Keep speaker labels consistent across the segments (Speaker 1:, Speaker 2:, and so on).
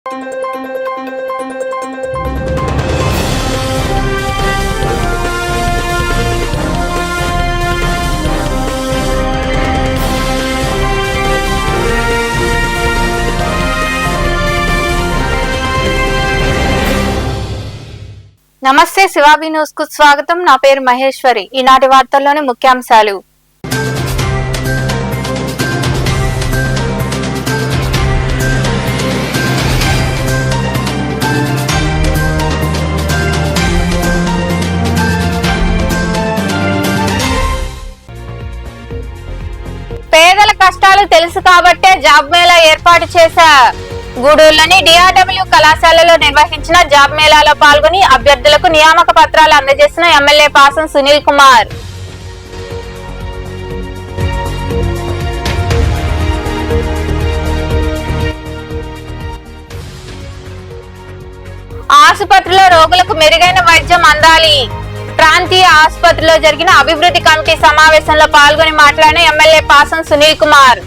Speaker 1: నమస్తే శివాబి న్యూస్ కు స్వాగతం. నా పేరు మహేశ్వరి. ఈనాటి వార్తల్లోని ముఖ్యాంశాలు. పేదల కష్టాలు తెలుసు కాబట్టే జాబ్ మేళా ఏర్పాటు చేశా. గూడూరులోని డిఆర్డబ్ల్యూ కళాశాలలో నిర్వహించిన జాబ్ మేళాలో పాల్గొని అభ్యర్థులకు నియామక పత్రాలు అందజేసిన ఎమ్మెల్యే పాసం సునీల్ కుమార్. ఆసుపత్రిలో రోగులకు మెరుగైన వైద్యం అందాలి. ప్రాంతీయ ఆసుపత్రిలో జరిగిన అభివృద్ధి కమిటీ సమావేశంలో పాల్గొని మాట్లాడిన ఎమ్మెల్యే పాసం సునీల్ కుమార్.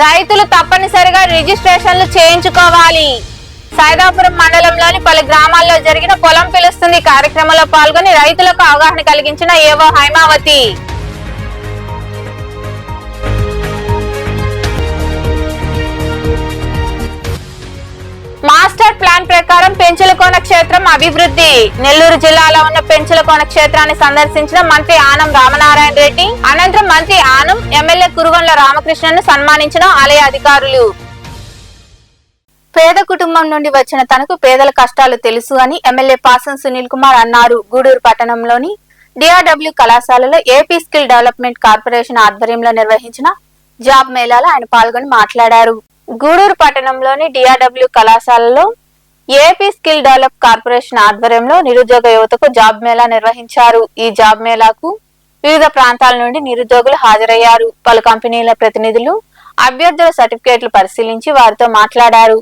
Speaker 1: రైతులు తప్పనిసరిగా రిజిస్ట్రేషన్లు చేయించుకోవాలి. సైదాపురం మండలంలోని పలు గ్రామాల్లో జరిగిన పొలం పిలుస్తుంది కార్యక్రమంలో పాల్గొని రైతులకు అవగాహన కలిగించిన ఏవో హైమావతి. మాస్టర్ ప్లాన్ ప్రకారం పెంచులకోన క్షేత్రం అభివృద్ధి. నెల్లూరు జిల్లాలో ఉన్న పెంచులకోన క్షేత్రాన్ని సందర్శించిన మంత్రి ఆనం రామనారాయణ రెడ్డి. అనంతరం మంత్రి ఆనం ఎమ్మెల్యే కురుగొండ్ల రామకృష్ణను సన్మానించిన ఆలయ అధికారులు. పేద కుటుంబం నుండి వచ్చిన తనకు పేదల కష్టాలు తెలుసు అని ఎమ్మెల్యే పాసం సునీల్ కుమార్ అన్నారు. గూడూరు పట్టణంలోని డిఆర్డబ్ల్యూ కళాశాలలో ఏపీ స్కిల్ డెవలప్మెంట్ కార్పొరేషన్ ఆధ్వర్యంలో నిర్వహించిన జాబ్ మేళాలో ఆయన పాల్గొని మాట్లాడారు. గూడూరు పట్టణంలోని డిఆర్డబ్ల్యూ కళాశాలలో ఏపీ స్కిల్ డెవలప్ కార్పొరేషన్ ఆధ్వర్యంలో నిరుద్యోగ యువతకు జాబ్ మేళా నిర్వహించారు. ఈ జాబ్ మేళాకు వివిధ ప్రాంతాల నుండి నిరుద్యోగులు హాజరయ్యారు. పలు కంపెనీల ప్రతినిధులు అభ్యర్థుల సర్టిఫికేట్లు పరిశీలించి వారితో మాట్లాడారు.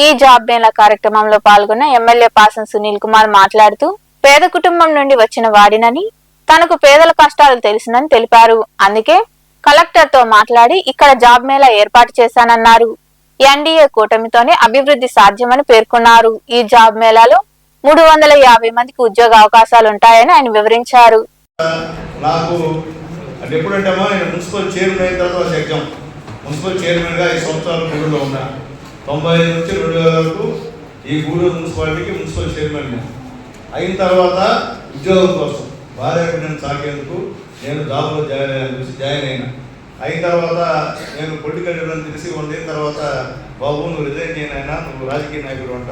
Speaker 1: ఈ జాబ్ మేళా కార్యక్రమంలో పాల్గొన్న ఎమ్మెల్యే పాసం సునీల్ కుమార్ మాట్లాడుతూ పేద కుటుంబం నుండి వచ్చిన వాడినని తనకు పేదల కష్టాలు తెలుసునని తెలిపారు. అందుకే కలెక్టర్ తో మాట్లాడి ఇక్కడ జాబ్ మేళా ఏర్పాటు చేశానన్నారు. ఎన్డీఏ కూటమితోనే అభివృద్ధి సాధ్యమని పేర్కొన్నారు. ఈ జాబ్ మేళాలో 350 మందికి ఉద్యోగ అవకాశాలు ఉంటాయని ఆయన వివరించారు.
Speaker 2: నాకు ఎప్పుడంటేమో నేను మున్సిపల్ చైర్మన్ అయిన తర్వాత ఎగ్జామ్ మున్సిపల్ చైర్మన్ గా 5 సంవత్సరాలు గూడూరులో ఉన్నా. 95 నుంచి 2000 వరకు ఈ గూడూరు మున్సిపాలిటీకి మున్సిపల్ చైర్మన్ అయిన తర్వాత ఉద్యోగం కోసం భార్యకు నేను సాగేందుకు నేను జాబ్లో జాయిన్ అయిన తర్వాత నేను పొలిటికల్ లీడర్ తెలిసి 1 year తర్వాత బాబు నువ్వు రిజైన్ చేయనైనా నువ్వు రాజకీయ నాయకుడు అంట,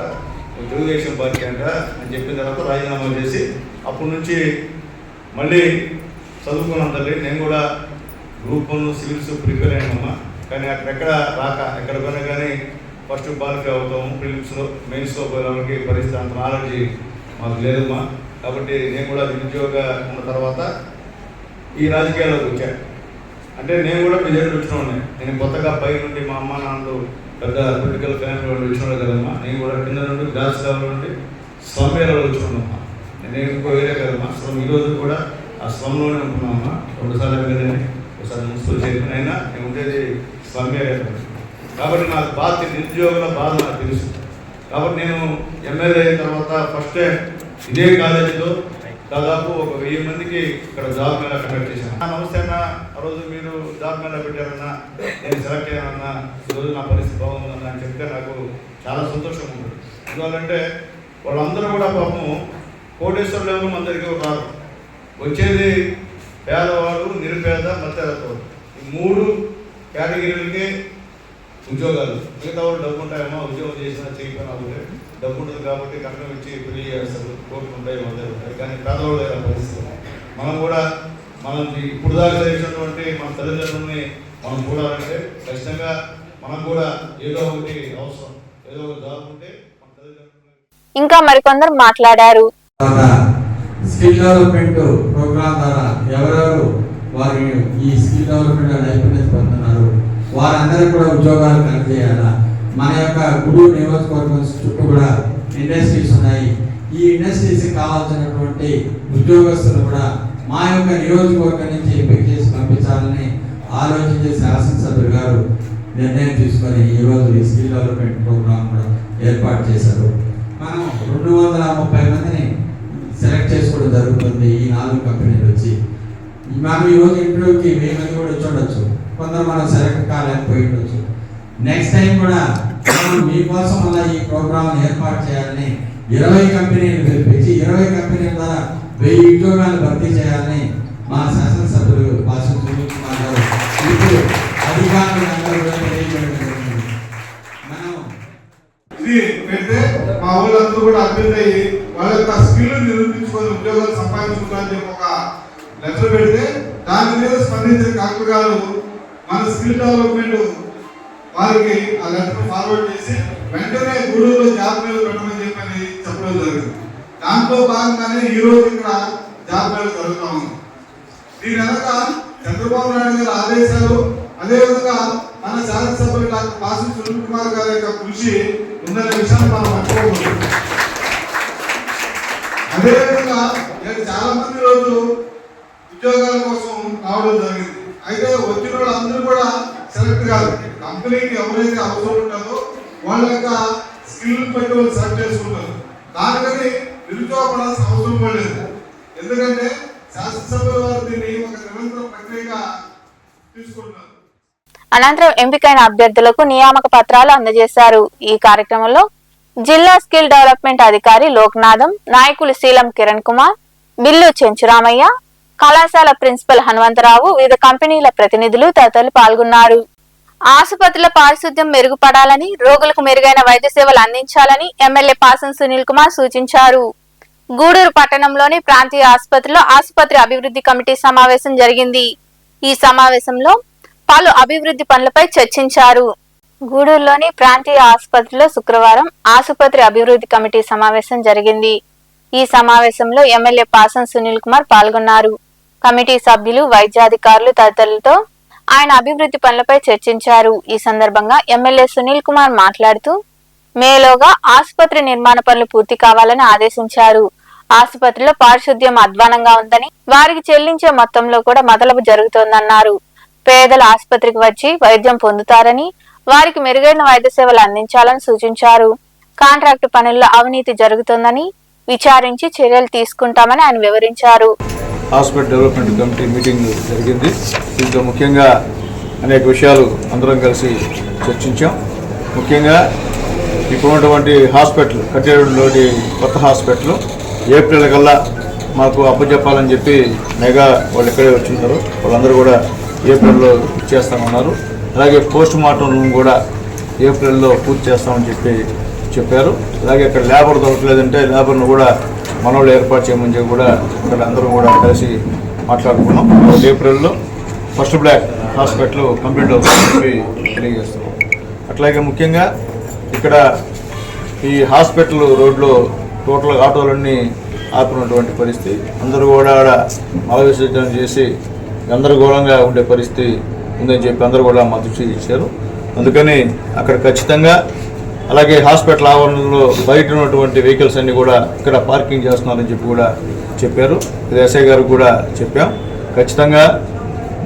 Speaker 2: నువ్వు తెలుగుదేశం పార్టీ అంట అని చెప్పిన తర్వాత రాజీనామా చేసి అప్పటి నుంచి మళ్ళీ చదువుకున్నాను తల్లి. నేను కూడా గ్రూప్ 1 సివిల్స్ ప్రిపేర్ అయినామా. కానీ అక్కడెక్కడ రాక ఎక్కడ పోయినా కానీ ఫస్ట్ క్వాలిఫై అవుతాము. ప్రిలిమ్స్లో మెయిన్స్లో పోయేవాళ్ళకి పరిస్థితి అంత నాలెడ్జ్ మాకు లేదమ్మా. కాబట్టి నేను కూడా నిరుద్యోగ ఉన్న తర్వాత ఈ రాజకీయాల్లోకి వచ్చాను. అంటే నేను కూడా ప్రెసిడెంట్ వచ్చిన ఉన్నాయి. నేను కొత్తగా పై నుండి మా అమ్మ నాన్నలు పెద్ద పొలిటికల్ ఫ్యామిలీ వాళ్ళు వచ్చిన కదమ్మా. నేను కూడా కింద నుండి గ్రాస్ లెవెల్ నుండి స్లమ్ ఏరియాలో వచ్చినామ్మా. నేను ఇంకో ఏరియా కదమ్మా స్లమ్. ఈరోజు కూడా ఆ స్లమ్లోనే ఉంటున్నామమ్మా. 2 సార్లు ఎమ్మెల్యేని, ఒకసారి మున్సిపల్ చైర్మన్ అయినా నేను ఉండేది స్లమ్ ఏరియా. కాబట్టి నాకు బాధ నిరుద్యోగుల బాధ నాకు తెలుసు. కాబట్టి నేను ఎమ్మెల్యే అయిన తర్వాత ఫస్ట్ టైం ఇదే కాలేజీలో దాదాపు 1000 మందికి ఇక్కడ జాబ్ మేళా కండక్ట్ చేశాను. నమస్తే అన్న, ఆ రోజు మీరు జాబ్ మేళా పెట్టారన్నా, నేను సెలెక్ట్ అయ్యానన్నా, ఈరోజు నా పరిస్థితి బాగుందన్నా అని చెప్తే నాకు చాలా సంతోషం ఉంటుంది. ఎందువల్లంటే వాళ్ళందరూ కూడా పాపం కోటేశ్వర లెవెల్ మన దగ్గరికి రారు. వచ్చేది పేదవాడు, నిరుపేద, మధ్యతరగతి. ఈ 3 కేటగిరీలకి ఉద్యోగాలు. మిగతా వాళ్ళు డబ్బు ఉంటాయేమో, ఉద్యోగం చేసినా చేయకపోయినా ఉంటే డబ్బు ఉంటుంది కాబట్టి కట్నం ఇచ్చి పెళ్లి చేస్తారు, కోట్లు ఉంటాయి, మొదలు ఉంటాయి. కానీ పేదవాళ్ళు అయిన పరిస్థితి. మనం కూడా మనం ఇప్పుడు దాకా చేసినటువంటి మన తల్లిదండ్రులని మనం చూడాలంటే ఖచ్చితంగా మనం కూడా ఏదో ఒకటి అవసరం, ఏదో ఒక జాబ్ ఉంటే మన తల్లిదండ్రులు.
Speaker 1: ఇంకా మరికొందరు మాట్లాడారు.
Speaker 3: స్కిల్ డెవలప్మెంట్ ప్రోగ్రామ్ ద్వారా ఎవరెవరు వారి ఈ స్కిల్ డెవలప్మెంట్ నైపుణ్యత పొందుతున్నారు వారందరూ కూడా ఉద్యోగాలు కనెక్ట్ చేయాలా. మన యొక్క గూడూరు నియోజకవర్గం చుట్టూ కూడా ఇండస్ట్రీస్ ఉన్నాయి. ఈ ఇండస్ట్రీస్కి కావాల్సినటువంటి ఉద్యోగస్తులు కూడా మా యొక్క నియోజకవర్గం నుంచి ఎంపిక చేసి పంపించాలని ఆలోచించే శాసనసభ్యులు గారు నిర్ణయం తీసుకొని ఈరోజు ఈ స్కిల్ డెవలప్మెంట్ ప్రోగ్రామ్ కూడా ఏర్పాటు చేశారు. మనం 230 మందిని సెలెక్ట్ చేసుకోవడం జరుగుతుంది. ఈ 4 కంపెనీలు వచ్చి మనం ఈరోజు ఇంటర్వ్యూకి 1000 మంది కూడా వచ్చి ఉండొచ్చు, కొందరు మనం సెలెక్ట్ కాలేకపోయి ఉండొచ్చు. నెక్స్ట్ టైం కూడా మనం మీకోసం అలా ఈ ప్రోగ్రామ్ ఏర్పాటు చేయాలని 20 కంపెనీలు పిలిపించి 20 కంపెనీల ద్వారా 1000 ఉద్యోగాలు భర్తీ చేయాలని మా శాసనసభ్యులు బాసు సునీల్ కుమార్ గారు ఇప్పుడు అధికారులందరూ కూడా తెలియజేయడం జరిగింది. మనం
Speaker 4: ఇది పెడితే మా ఊళ్ళందరూ కూడా అభ్యర్థి అయ్యి వాళ్ళ యొక్క స్కిల్ నిరూపించుకొని ఉద్యోగాలు సంపాదించుకోవాలని చెప్పి ఒక లెటర్ పెడితే దాని మీద స్పందించిన కలెక్టర్ గారు మన స్కిల్ డెవలప్మెంట్ వారికి ఆ లెటర్ ఫార్వర్డ్ చేసి వెంటనే గూడూరులో జాబ్ మేళ పెట్టమని చెప్పని చెప్పడం జరిగింది. దాంట్లో భాగంగానే ఈ రోజు ఇక్కడ జాబ్ మేళ జరుగుతూ ఉంది. దీని వెనక చంద్రబాబు నాయుడు గారి ఆదేశాలు, అదేవిధంగా మన శాసనసభ్యులు డాక్టర్ బాసు సునీల్ కుమార్ గారి యొక్క కృషి ఉందనే విషయాన్ని మనం మర్చిపోకూడదు. అదేవిధంగా చాలా మంది రోజు ఉద్యోగాల కోసం రావడం జరిగింది. అయితే వచ్చిన వాళ్ళందరూ కూడా సెలెక్ట్ కాదు. కంపెనీకి ఎవరైతే అవసరం ఉంటుందో వాళ్ళ యొక్క స్కిల్ బట్టి వాళ్ళు సెలెక్ట్ చేసుకుంటారు. దానికని నిరుద్యోగపడాల్సిన అవసరం పడలేదు. ఎందుకంటే శాసనసభ్యుల వారు దీన్ని ఒక నిరంతర ప్రక్రియగా తీసుకుంటున్నారు.
Speaker 1: అనంతరం ఎంపికైన అభ్యర్థులకు నియామక పత్రాలు అందజేశారు. ఈ కార్యక్రమంలో జిల్లా స్కిల్ డెవలప్మెంట్ అధికారి లోక్నాథం, నాయకులు శీలం కిరణ్ కుమార్, బిల్లు చెంచురామయ్య, కళాశాల ప్రిన్సిపల్ హనుమంతరావు, వివిధ కంపెనీల ప్రతినిధులు తదితరులు పాల్గొన్నారు. ఆసుపత్రుల పారిశుద్ధ్యం మెరుగుపడాలని, రోగులకు మెరుగైన వైద్య సేవలు అందించాలని ఎమ్మెల్యే పాసం సునీల్ కుమార్ సూచించారు. గూడూరు పట్టణంలోని ప్రాంతీయ ఆసుపత్రిలో ఆసుపత్రి అభివృద్ధి కమిటీ సమావేశం జరిగింది. ఈ సమావేశంలో పలు అభివృద్ధి పనులపై చర్చించారు. గూడూరులోని ప్రాంతీయ ఆసుపత్రిలో శుక్రవారం ఆసుపత్రి అభివృద్ధి కమిటీ సమావేశం జరిగింది. ఈ సమావేశంలో ఎమ్మెల్యే పాసం సునీల్ కుమార్ పాల్గొన్నారు. కమిటీ సభ్యులు, వైద్యాధికారులు తదితరులతో ఆయన అభివృద్ధి పనులపై చర్చించారు. ఈ సందర్భంగా ఎమ్మెల్యే సునీల్ కుమార్ మాట్లాడుతూ మేలోగా ఆసుపత్రి నిర్మాణ పనులు పూర్తి కావాలని ఆదేశించారు. ఆసుపత్రిలో పారిశుద్ధ్యం అధ్వానంగా ఉందని, వారికి చెల్లించే మొత్తంలో కూడా మతలబు జరుగుతోందన్నారు. పేదల ఆసుపత్రికి వచ్చి వైద్యం పొందుతారని, వారికి మెరుగైన వైద్య సేవలు అందించాలని సూచించారు. కాంట్రాక్టు పనుల్లో అవినీతి జరుగుతోందని విచారించి చర్యలు తీసుకుంటామని ఆయన వివరించారు.
Speaker 5: హాస్పిటల్ డెవలప్మెంట్ కమిటీ మీటింగ్ జరిగింది. దీంట్లో ముఖ్యంగా అనేక విషయాలు అందరం కలిసి చర్చించాం. ముఖ్యంగా ఇప్పుడున్నటువంటి హాస్పిటల్ కట్టేటువంటి కొత్త హాస్పిటల్ ఏప్రిల్ కల్లా మాకు అప్పచెప్పాలని చెప్పి మెగా వాళ్ళు ఎక్కడే వచ్చిన్నారు. వాళ్ళందరూ కూడా ఏప్రిల్లో ఇచ్చేస్తామన్నారు. అలాగే పోస్ట్ మార్టం రూమ్ కూడా ఏప్రిల్లో పూర్తి చేస్తామని చెప్పారు. అలాగే ఇక్కడ లేబర్ దొరకలేదంటే లేబర్ను కూడా మనోళ్ళు ఏర్పాటు చేయమని చెప్పి కూడా ఇక్కడ అందరూ కూడా కలిసి మాట్లాడుకున్నాం. ఏప్రిల్లో ఫస్ట్ బ్లాక్ హాస్పిటల్ కంప్లీట్ అవుతుందని చెప్పి తెలియజేస్తున్నాం. అట్లాగే ముఖ్యంగా ఇక్కడ ఈ హాస్పిటల్ రోడ్లో టోటల్ ఆటోలన్నీ ఆపుకున్నటువంటి పరిస్థితి, అందరూ కూడా మల విసర్జన చేసి గందరగోళంగా ఉండే పరిస్థితి ఉందని చెప్పి అందరూ కూడా మద్దతు ఇచ్చారు. అందుకని అక్కడ ఖచ్చితంగా, అలాగే హాస్పిటల్ ఆవరణలో బయట ఉన్నటువంటి వెహికల్స్ అన్నీ కూడా ఇక్కడ పార్కింగ్ చేస్తున్నారని చెప్పి కూడా చెప్పారు. ఇది ఎస్ఐ గారు కూడా చెప్పాం. ఖచ్చితంగా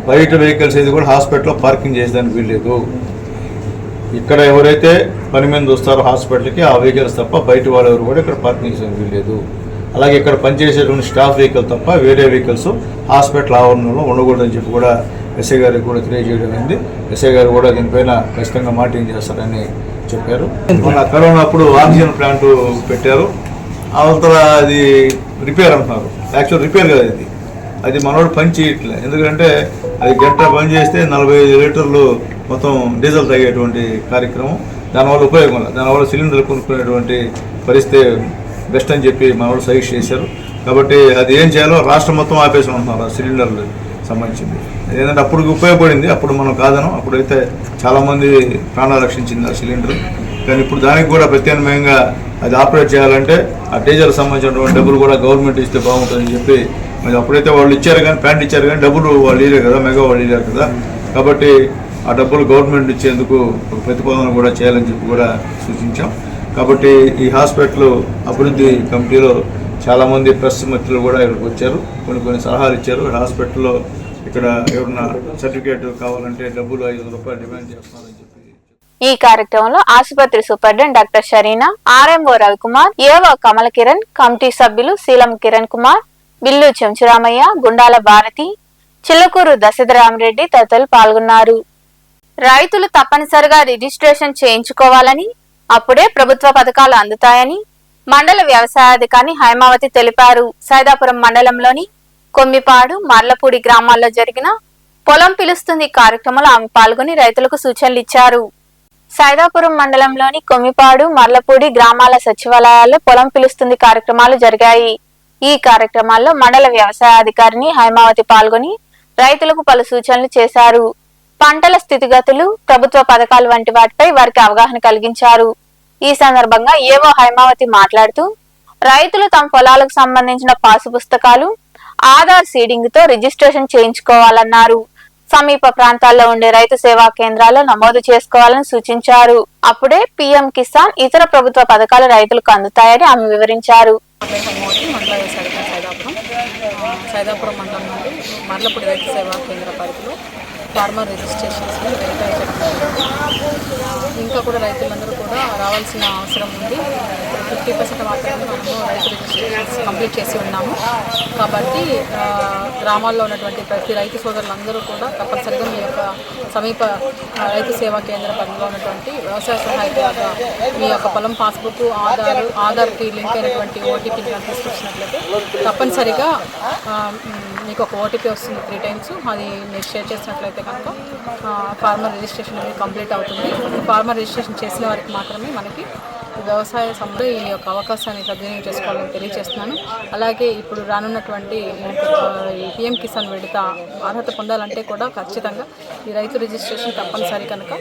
Speaker 5: బయట వెహికల్స్ ఇది కూడా హాస్పిటల్లో పార్కింగ్ చేసేదానికి వీల్లేదు. ఇక్కడ ఎవరైతే పని మీద వస్తారో హాస్పిటల్కి ఆ వెహికల్స్ తప్ప బయట వాళ్ళు ఎవరు కూడా ఇక్కడ పార్కింగ్ చేసేదానికి వీల్లేదు. అలాగే ఇక్కడ పనిచేసేటువంటి స్టాఫ్ వెహికల్ తప్ప వేరే వెహికల్స్ హాస్పిటల్ ఆవరణలో ఉండకూడదని చెప్పి కూడా ఎస్ఐ గారికి కూడా తెలియజేయడం అయింది. ఎస్ఐ గారు కూడా దీనిపైన ఖచ్చితంగా మానిటరింగ్ చేస్తారని చెప్పారు. మన కరోనా అప్పుడు ఆక్సిజన్ ప్లాంట్ పెట్టారు. అవతల అది రిపేర్ అంటున్నారు. యాక్చువల్ రిపేర్ కదా ఇది, అది మనోడు పని చేయట్లేదు. ఎందుకంటే అది గంట పని చేస్తే 45 లీటర్లు మొత్తం డీజిల్ తగ్గేటువంటి కార్యక్రమం. దానివల్ల ఉపయోగం లేదు. దానివల్ల సిలిండర్లు కొనుక్కునేటువంటి పరిస్థితి బెస్ట్ అని చెప్పి మనోడు సజెస్ట్ చేశారు. కాబట్టి అది ఏం చేయాలో రాష్ట్రం మొత్తం ఆపేసి ఉంటున్నారు ఆ సిలిండర్లు సంబంధించింది. ఏంటంటే అప్పుడు ఉపయోగపడింది, అప్పుడు మనం కాదనం, అప్పుడైతే చాలామంది ప్రాణాలు రక్షించింది ఆ సిలిండర్. కానీ ఇప్పుడు దానికి కూడా ప్రత్యామ్నాయంగా అది ఆపరేట్ చేయాలంటే ఆ డీజిల్ సంబంధించినటువంటి డబ్బులు కూడా గవర్నమెంట్ ఇస్తే బాగుంటుందని చెప్పి మరి అప్పుడైతే వాళ్ళు ఇచ్చారు, కానీ ప్యాంట్ ఇచ్చారు, కానీ డబ్బులు వాళ్ళు ఇవ్వలేరు కదా, మెగా వాళ్ళు ఇవ్వలేరు కదా. కాబట్టి ఆ డబ్బులు గవర్నమెంట్ ఇచ్చేందుకు ఒక ప్రతిపాదన కూడా చేయాలని చెప్పి కూడా సూచించాం. కాబట్టి ఈ హాస్పిటల్ అభివృద్ధి కమిటీలో చాలామంది ప్రెస్ మిత్రులు కూడా ఇక్కడికి వచ్చారు, కొన్ని సలహాలు ఇచ్చారు. హాస్పిటల్లో ఇక్కడ ఎవరన్నా సర్టిఫికేట్ కావాలంటే డబ్బులు 500 రూపాయలు డిమాండ్ చేస్తున్నారని చెప్పి.
Speaker 1: ఈ కార్యక్రమంలో ఆసుపత్రి superintendent doctor Sharina, RMO Ravikumar, ఏవో కమల కిరణ్, కమిటీ సభ్యులు శీలం కిరణ్ కుమార్, బిల్లు చెంచురామయ్య, గుండాల భారతి, చిల్లకూరు దశరథరామరెడ్డి తదితరులు పాల్గొన్నారు. రైతులు తప్పనిసరిగా రిజిస్ట్రేషన్ చేయించుకోవాలని, అప్పుడే ప్రభుత్వ పథకాలు అందుతాయని మండల వ్యవసాయాధికారి హైమావతి తెలిపారు. సైదాపురం మండలంలోని కొమ్మిపాడు, మర్లపూడి గ్రామాల్లో జరిగిన పొలం పిలుస్తుంది కార్యక్రమంలో ఆమె పాల్గొని రైతులకు సూచనలు ఇచ్చారు. సైదాపురం మండలంలోని కొమ్మిపాడు, మర్లపూడి గ్రామాల సచివాలయాల్లో పొలం పిలుస్తుంది కార్యక్రమాలు జరిగాయి. ఈ కార్యక్రమాల్లో మండల వ్యవసాయాధికారిని హైమావతి పాల్గొని రైతులకు పలు సూచనలు చేశారు. పంటల స్థితిగతులు, ప్రభుత్వ పథకాలు వంటి వాటిపై వారికి అవగాహన కలిగించారు. ఈ సందర్భంగా ఏవో హైమావతి మాట్లాడుతూ రైతులు తమ పొలాలకు సంబంధించిన పాసు పుస్తకాలు, ఆధార్ సీడింగ్ తో రిజిస్ట్రేషన్ చేయించుకోవాలన్నారు. సమీప ప్రాంతాల్లో ఉండే రైతు సేవా కేంద్రాల్లో నమోదు చేసుకోవాలని సూచించారు. అప్పుడే పీఎం కిసాన్, ఇతర ప్రభుత్వ పథకాలు రైతులకు అందుతాయని ఆమె వివరించారు.
Speaker 6: సైదాపురం మండలం నుండి మర్లపూడి రైతు సేవా కేంద్ర పరిధిలో ఫార్మర్ రిజిస్ట్రేషన్స్ వెరిఫై చేయడం. ఇంకా కూడా రైతులందరూ కూడా రావాల్సిన అవసరం ఉంది. 50% మాత్రమే మనము రైతు రిజిస్ట్రేషన్స్ కంప్లీట్ చేసి ఉన్నాము. కాబట్టి గ్రామాల్లో ఉన్నటువంటి ప్రతి రైతు సోదరులందరూ కూడా తప్పనిసరిగా మీ యొక్క సమీప రైతు సేవా కేంద్ర పరిధిలో ఉన్నటువంటి వ్యవసాయ సహాయకులుగా మీ యొక్క పొలం పాస్బుక్, ఆధార్కి లింక్ అయినటువంటి ఓటీపీ తీసుకొచ్చినట్లయితే తప్పనిసరిగా మీకు ఒక ఓటీపీ వస్తుంది 3 times. అది మీరు షేర్ చేసినట్లయితే కనుక ఫార్మర్ రిజిస్ట్రేషన్ అనేది కంప్లీట్ అవుతుంది. ఫార్మర్ రిజిస్ట్రేషన్ చేసిన వారికి మాత్రమే మనకి వ్యవసాయ సంస్థ ఈ యొక్క అవకాశాన్ని సద్వినియోగం చేసుకోవాలని తెలియజేస్తున్నాను. అలాగే ఇప్పుడు రానున్నటువంటి పీఎం కిసాన్ విడత అర్హత పొందాలంటే కూడా ఖచ్చితంగా ఈ రైతు రిజిస్ట్రేషన్ తప్పనిసరి కనుక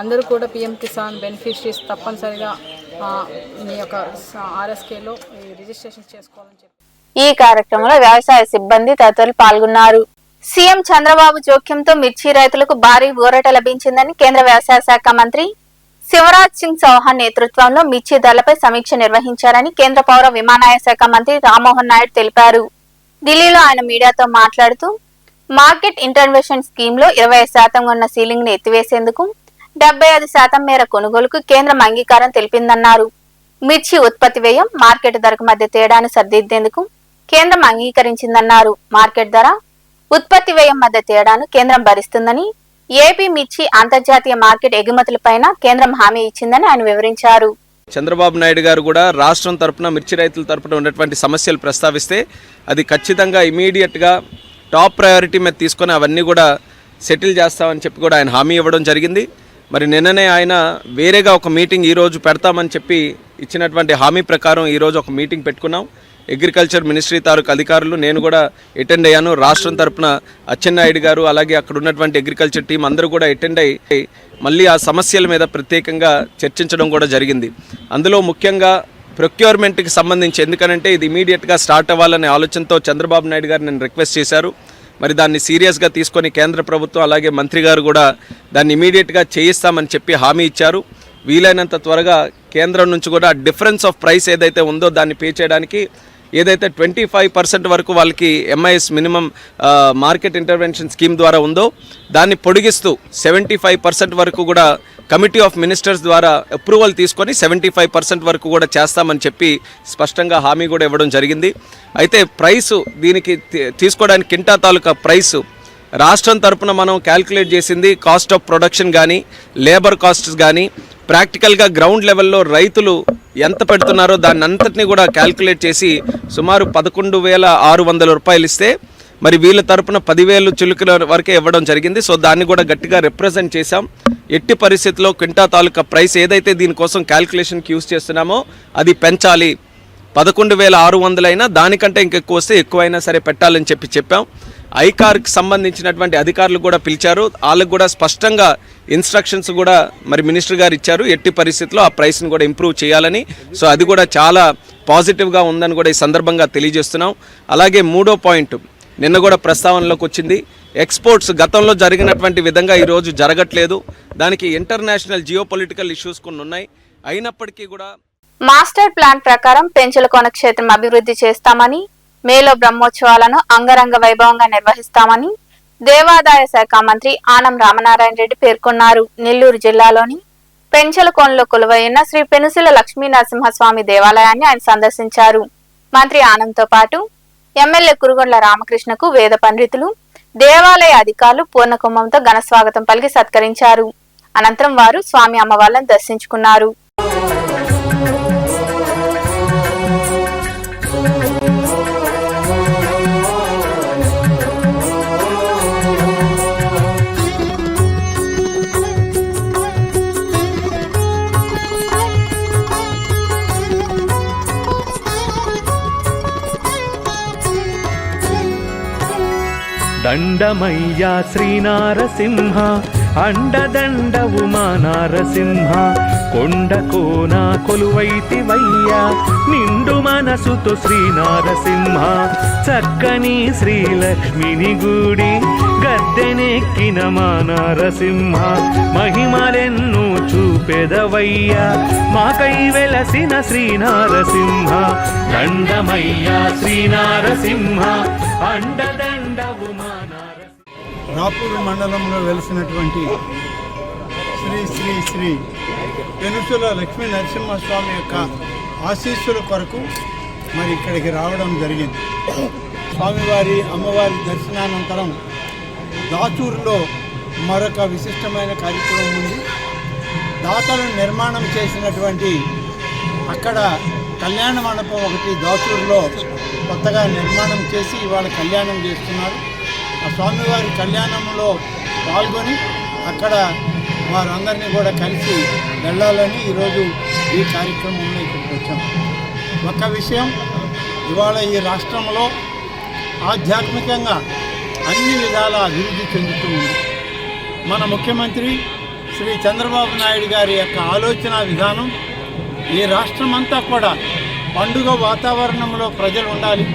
Speaker 6: అందరూ కూడా పీఎం కిసాన్ బెనిఫిషరీస్ తప్పనిసరిగా మీ యొక్క ఆర్ఎస్కేలో రిజిస్ట్రేషన్ చేసుకోవాలని చెప్పి
Speaker 1: ఈ కార్యక్రమంలో వ్యవసాయ సిబ్బంది తదితరులు పాల్గొన్నారు. సీఎం చంద్రబాబు జోక్యంతో మిర్చి రైతులకు భారీ ఊరట లభించిందని కేంద్ర వ్యవసాయ శాఖ మంత్రి శివరాజ్ సింగ్ చౌహాన్ నేతృత్వంలో మిర్చి ధరలపై సమీక్ష నిర్వహించారని కేంద్ర పౌర విమానయాన శాఖ మంత్రి రామ్మోహన్ నాయుడు తెలిపారు. ఢిల్లీలో ఆయన మీడియాతో మాట్లాడుతూ మార్కెట్ ఇంటర్వెన్షన్ స్కీమ్ లో 25% ఉన్న సీలింగ్ ని ఎత్తివేసేందుకు 75% మేర కొనుగోలుకు కేంద్రం అంగీకారం తెలిపిందన్నారు. మిర్చి ఉత్పత్తి వ్యయం, మార్కెట్ ధరకు మధ్య తేడాను సరిదిద్దేందుకు కేంద్రం అంగీకరించిందన్నారు. మార్కెట్ ధర, ఉత్పత్తి వ్యయం మధ్య తేడాను కేంద్రం భరిస్తుందని, ఏపీ మిర్చి అంతర్జాతీయ మార్కెట్ ఎగుమతులపైన కేంద్రం హామీ ఇచ్చిందని ఆయన వివరించారు.
Speaker 7: చంద్రబాబు నాయుడు గారు కూడా రాష్ట్రం తరపున మిర్చి రైతుల తరపున ఉన్నటువంటి సమస్యలు ప్రస్తావిస్తే అది ఖచ్చితంగా ఇమీడియట్గా టాప్ ప్రయారిటీ మీద తీసుకొని అవన్నీ కూడా సెటిల్ చేస్తామని చెప్పి కూడా ఆయన హామీ ఇవ్వడం జరిగింది. మరి నిన్ననే ఆయన వేరేగా ఒక మీటింగ్ ఈరోజు పెడతామని చెప్పి ఇచ్చినటువంటి హామీ ప్రకారం ఈరోజు ఒక మీటింగ్ పెట్టుకున్నాం. అగ్రికల్చర్ మినిస్ట్రీ తాలూకు అధికారులు, నేను కూడా అటెండ్ అయ్యాను. రాష్ట్రం తరపున అచ్చెన్నాయుడు గారు, అలాగే అక్కడ ఉన్నటువంటి అగ్రికల్చర్ టీం అందరూ కూడా అటెండ్ అయ్యి మళ్ళీ ఆ సమస్యల మీద ప్రత్యేకంగా చర్చించడం కూడా జరిగింది. అందులో ముఖ్యంగా ప్రొక్యూర్మెంట్కి సంబంధించి, ఎందుకనంటే ఇది ఇమీడియట్గా స్టార్ట్ అవ్వాలనే ఆలోచనతో చంద్రబాబు నాయుడు గారు నేను రిక్వెస్ట్ చేశారు. మరి దాన్ని సీరియస్గా తీసుకొని కేంద్ర ప్రభుత్వం అలాగే మంత్రి గారు కూడా దాన్ని ఇమీడియట్గా చేయిస్తామని చెప్పి హామీ ఇచ్చారు. వీలైనంత త్వరగా కేంద్రం నుంచి కూడా డిఫరెన్స్ ఆఫ్ ప్రైస్ ఏదైతే ఉందో దాన్ని పే చేయడానికి ఏదైతే 25% వరకు వాళ్ళకి MIS minimum market intervention scheme ద్వారా ఉందో దాన్ని పొడిగిస్తూ 75% వరకు కూడా కమిటీ ఆఫ్ మినిస్టర్స్ ద్వారా అప్రూవల్ తీసుకొని 75% వరకు కూడా చేస్తామని చెప్పి స్పష్టంగా హామీ కూడా ఇవ్వడం జరిగింది. అయితే ప్రైసు దీనికి తీసుకోవడానికి కింటా తాలూకా ప్రైసు రాష్ట్రం తరపున మనం క్యాల్కులేట్ చేసింది కాస్ట్ ఆఫ్ ప్రొడక్షన్ కానీ, లేబర్ కాస్ట్స్ కానీ, ప్రాక్టికల్గా గ్రౌండ్ లెవెల్లో రైతులు ఎంత పెడుతున్నారో దాన్ని అంతటినీ కూడా క్యాల్కులేట్ చేసి సుమారు 11,600 రూపాయలు ఇస్తే మరి వీళ్ళ తరపున 10,000 చిలుకల వరకే ఇవ్వడం జరిగింది. సో దాన్ని కూడా గట్టిగా రిప్రజెంట్ చేశాం. ఎట్టి పరిస్థితుల్లో క్వింటా తాలూకా ప్రైస్ ఏదైతే దీనికోసం క్యాల్కులేషన్కి యూజ్ చేస్తున్నామో అది పెంచాలి. 11,600 అయినా దానికంటే ఇంకెక్కువ వస్తే ఎక్కువైనా సరే పెట్టాలని చెప్పాం. ఐకార్కి సంబంధించినటువంటి అధికారులు కూడా పిలిచారు. వాళ్ళకు కూడా స్పష్టంగా ఇన్స్ట్రక్షన్స్ కూడా మరి మినిస్టర్ గారు ఇచ్చారు. ఎట్టి పరిస్థితుల్లో ఆ ప్రైస్ని కూడా ఇంప్రూవ్ చేయాలని. సో అది కూడా చాలా పాజిటివ్గా ఉందని కూడా ఈ సందర్భంగా తెలియజేస్తున్నాం. అలాగే మూడో పాయింట్ నిన్న కూడా ప్రస్తావనలోకి వచ్చింది. ఎక్స్పోర్ట్స్ గతంలో జరిగినటువంటి విధంగా ఈరోజు జరగట్లేదు. దానికి ఇంటర్నేషనల్ జియోపొలిటికల్ ఇష్యూస్ కొన్ని ఉన్నాయి. అయినప్పటికీ కూడా
Speaker 1: మాస్టర్ ప్లాన్ ప్రకారం పెంచలకోన క్షేత్రం అభివృద్ధి చేస్తామని, మేలో బ్రహ్మోత్సవాలను అంగరంగ వైభవంగా నిర్వహిస్తామని దేవాదాయ శాఖ మంత్రి ఆనం రామనారాయణ రెడ్డి పేర్కొన్నారు. నెల్లూరు జిల్లాలోని పెంచలకోనలో కొలువైన శ్రీ పెనుసుల లక్ష్మీ నరసింహస్వామి దేవాలయాన్ని ఆయన సందర్శించారు. మంత్రి ఆనంతో పాటు ఎమ్మెల్యే కురుగొండ్ల రామకృష్ణకు వేద పండితులు, దేవాలయ అధికారులు పూర్ణకుంభంతో ఘన స్వాగతం పలికి సత్కరించారు. అనంతరం వారు స్వామి అమ్మవార్లను దర్శించుకున్నారు.
Speaker 8: దండమయ్యా శ్రీనారసింహ అండదండవు మా నారసింహ కొండ కోన కొలువైతివయ్యా నిండు మనసుతో శ్రీనారసింహ చక్కని శ్రీలక్ష్మిని గుడి గద్దెనెక్కిన మా నారసింహ మహిమలెన్నో చూపెదవయ్యా మాకై వెలసిన శ్రీనారసింహ దండమయ్యా శ్రీనారసింహ అండదండవు మా
Speaker 9: రాపూరు మండలంలో వెలిసినటువంటి శ్రీ శ్రీ శ్రీ పెనుసుల లక్ష్మీ నరసింహస్వామి యొక్క ఆశీస్సుల కొరకు మరి ఇక్కడికి రావడం జరిగింది. స్వామివారి అమ్మవారి దర్శనానంతరం దాచూరులో మరొక విశిష్టమైన కార్యక్రమం ఉంది. దాతలు నిర్మాణం చేసినటువంటి అక్కడ కళ్యాణ మండపం ఒకటి దాచూరులో కొత్తగా నిర్మాణం చేసి ఇవాళ కళ్యాణం చేస్తున్నారు. ఆ స్వామివారి కళ్యాణంలో పాల్గొని అక్కడ వారందరినీ కూడా కలిసి వెళ్ళాలని ఈరోజు ఈ కార్యక్రమంలో ఇక్కడికి వచ్చాం. ఒక విషయం, ఇవాళ ఈ రాష్ట్రంలో ఆధ్యాత్మికంగా అన్ని విధాల అభివృద్ధి చెందుతూ ఉంది. మన ముఖ్యమంత్రి శ్రీ చంద్రబాబు నాయుడు గారి యొక్క ఆలోచన విధానం ఈ రాష్ట్రమంతా కూడా పండుగ వాతావరణంలో ప్రజలు ఉండాలి,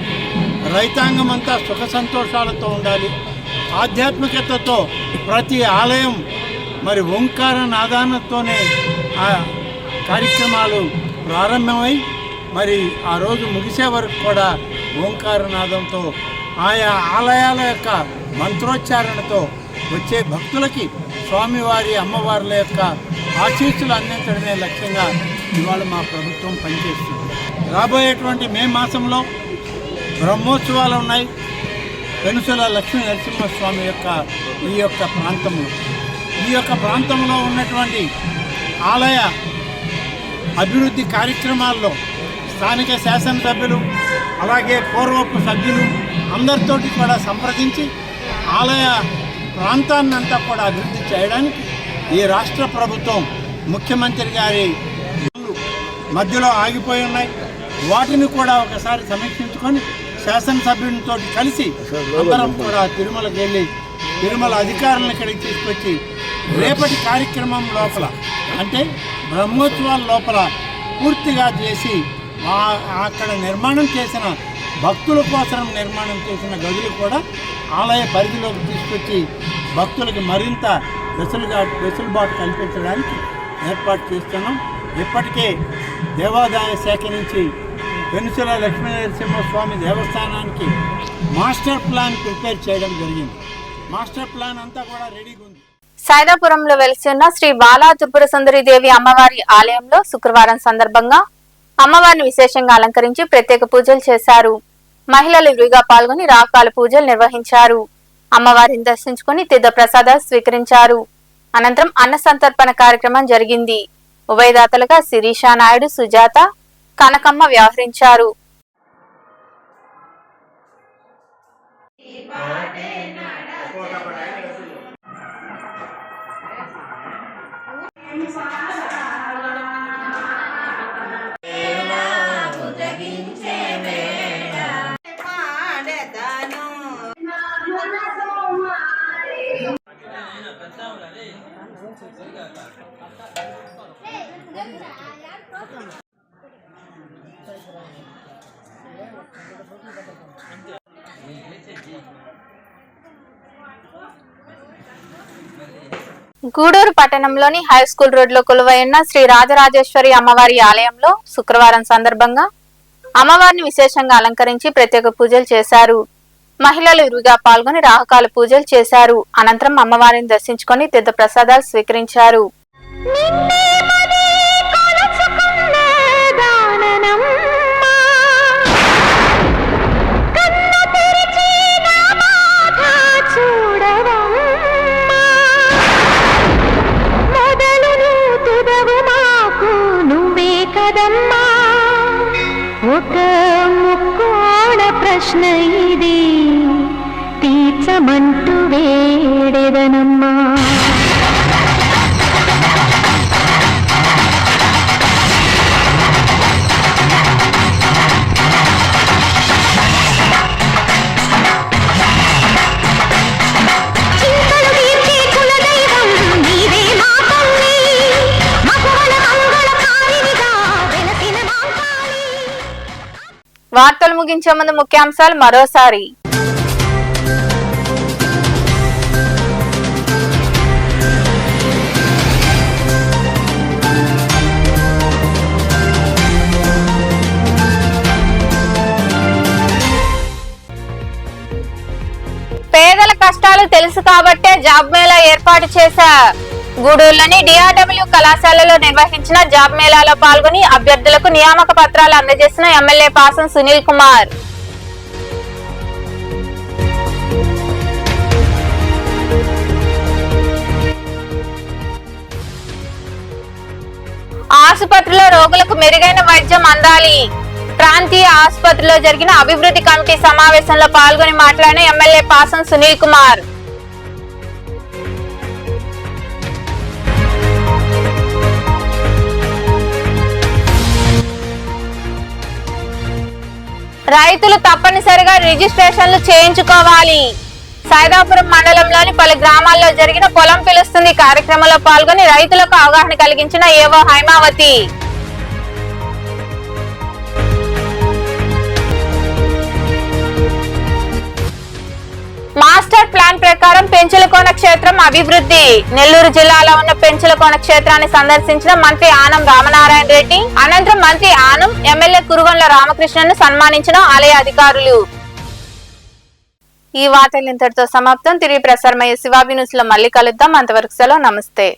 Speaker 9: రైతాంగం అంతా సుఖ సంతోషాలతో ఉండాలి, ఆధ్యాత్మికతతో ప్రతి ఆలయం మరి ఓంకార నాదానంతోనే ఆ కార్యక్రమాలు ప్రారంభమై మరి ఆ రోజు ముగిసే వరకు కూడా ఓంకారనాదంతో ఆయా ఆలయాల యొక్క మంత్రోచ్చారణతో వచ్చే భక్తులకి స్వామివారి అమ్మవార్ల యొక్క ఆశీస్సులు అందించడమే లక్ష్యంగా ఇవాళ మా ప్రభుత్వం పనిచేస్తుంది. రాబోయేటువంటి మే మాసంలో బ్రహ్మోత్సవాలు ఉన్నాయి. పెనుసుల లక్ష్మీ నరసింహస్వామి యొక్క ఈ యొక్క ప్రాంతంలో ఉన్నటువంటి ఆలయ అభివృద్ధి కార్యక్రమాల్లో స్థానిక శాసనసభ్యులు అలాగే పూర్వపు సభ్యులు అందరితోటి కూడా సంప్రదించి ఆలయ ప్రాంతాన్నంతా కూడా అభివృద్ధి చేయడానికి ఈ రాష్ట్ర ప్రభుత్వం ముఖ్యమంత్రి గారి మధ్యలో ఆగిపోయి ఉన్నాయి. వాటిని కూడా ఒకసారి సమీక్షించుకొని శాసనసభ్యునితో కలిసి అందరం కూడా తిరుమలకి వెళ్ళి తిరుమల అధికారులను ఇక్కడికి తీసుకొచ్చి రేపటి కార్యక్రమం లోపల అంటే బ్రహ్మోత్సవాల లోపల పూర్తిగా చేసి అక్కడ నిర్మాణం చేసిన భక్తుల కోసం నిర్మాణం చేసిన గదులు కూడా ఆలయ పరిధిలోకి తీసుకొచ్చి భక్తులకి మరింత వెసులుబాటు కల్పించడానికి ఏర్పాటు చేస్తున్నాం. ఇప్పటికే దేవాదాయ శాఖ నుంచి పెనుసుల లక్ష్మీ నరసింహస్వామి దేవస్థానానికి మాస్టర్ ప్లాన్ ప్రిపేర్ చేయడం జరిగింది. మాస్టర్ ప్లాన్ అంతా కూడా రెడీగా ఉంది.
Speaker 1: సైదాపురంలో వెలిసి ఉన్న శ్రీ బాలా త్రిపుర సుందరి దేవి అమ్మవారి ఆలయంలో శుక్రవారం సందర్భంగా అమ్మవారిని విశేషంగా అలంకరించి ప్రత్యేక పూజలు చేశారు. మహిళలు విరిగా పాల్గొని రాకాల పూజలు నిర్వహించారు. అమ్మవారిని దర్శించుకుని తీర్థ ప్రసాదాలు స్వీకరించారు. అనంతరం అన్న సంతర్పణ కార్యక్రమం జరిగింది. ఉభయదాతలుగా శిరీషా నాయుడు, సుజాత, కనకమ్మ వ్యవహరించారు. గూడూరు పట్టణంలోని హై స్కూల్ రోడ్లో కొలువై ఉన్న శ్రీ రాజరాజేశ్వరి అమ్మవారి ఆలయంలో శుక్రవారం సందర్భంగా అమ్మవారిని విశేషంగా అలంకరించి ప్రత్యేక పూజలు చేశారు. మహిళలు ఇరువుగా పాల్గొని రాహకాల పూజలు చేశారు. అనంతరం అమ్మవారిని దర్శించుకొని తీర్థ ప్రసాదాలు స్వీకరించారు.
Speaker 10: ఒక ముక్కోణ ప్రశ్న ఇది తీర్చమంటూ వేడెదనమ్మా.
Speaker 1: వార్తలు ముగించే ముందు ముఖ్యాంశాలు మరోసారి. పేదల కష్టాలు తెలుసు కాబట్టే జాబ్ మేళా ఏర్పాటు చేశా. గూడూరులోని డిఆర్డబ్ల్యూ కళాశాలలో నిర్వహించిన జాబ్ మేళాలో పాల్గొని అభ్యర్థులకు నియామక పత్రాలు అందజేసిన ఎమ్మెల్యే పాసం సునీల్ కుమార్. ఆసుపత్రిలో రోగులకు మెరుగైన వైద్యం అందాలి. ప్రాంతీయ ఆసుపత్రిలో జరిగిన అభివృద్ధి కమిటీ సమావేశంలో పాల్గొని మాట్లాడిన ఎమ్మెల్యే పాసం సునీల్ కుమార్. రైతులు తప్పనిసరిగా రిజిస్ట్రేషన్లు చేయించుకోవాలి. సైదాపురం మండలంలోని పలు గ్రామాల్లో జరిగిన పొలం పిలుస్తుంది కార్యక్రమంలో పాల్గొని రైతులకు అవగాహన కలిగించిన ఏవో హైమావతి. మాస్టర్ ప్లాన్ ప్రకారం పెంచులకోన క్షేత్రం అభివృద్ధి. నెల్లూరు జిల్లాలో ఉన్న పెంచులకోన క్షేత్రాన్ని సందర్శించిన మంత్రి ఆనం రామనారాయణ రెడ్డి. అనంతరం మంత్రి ఆనం ఎమ్మెల్యే కురుగొండ్ల రామకృష్ణను సన్మానించిన ఆలయ అధికారులు. ఈ వార్తలు ఇంతటితో సమాప్తం. తిరిగి ప్రసారమయ్యే శివాబి న్యూస్ లో మళ్ళీ కలుద్దాం. అంతవరకు సెలవు. నమస్తే.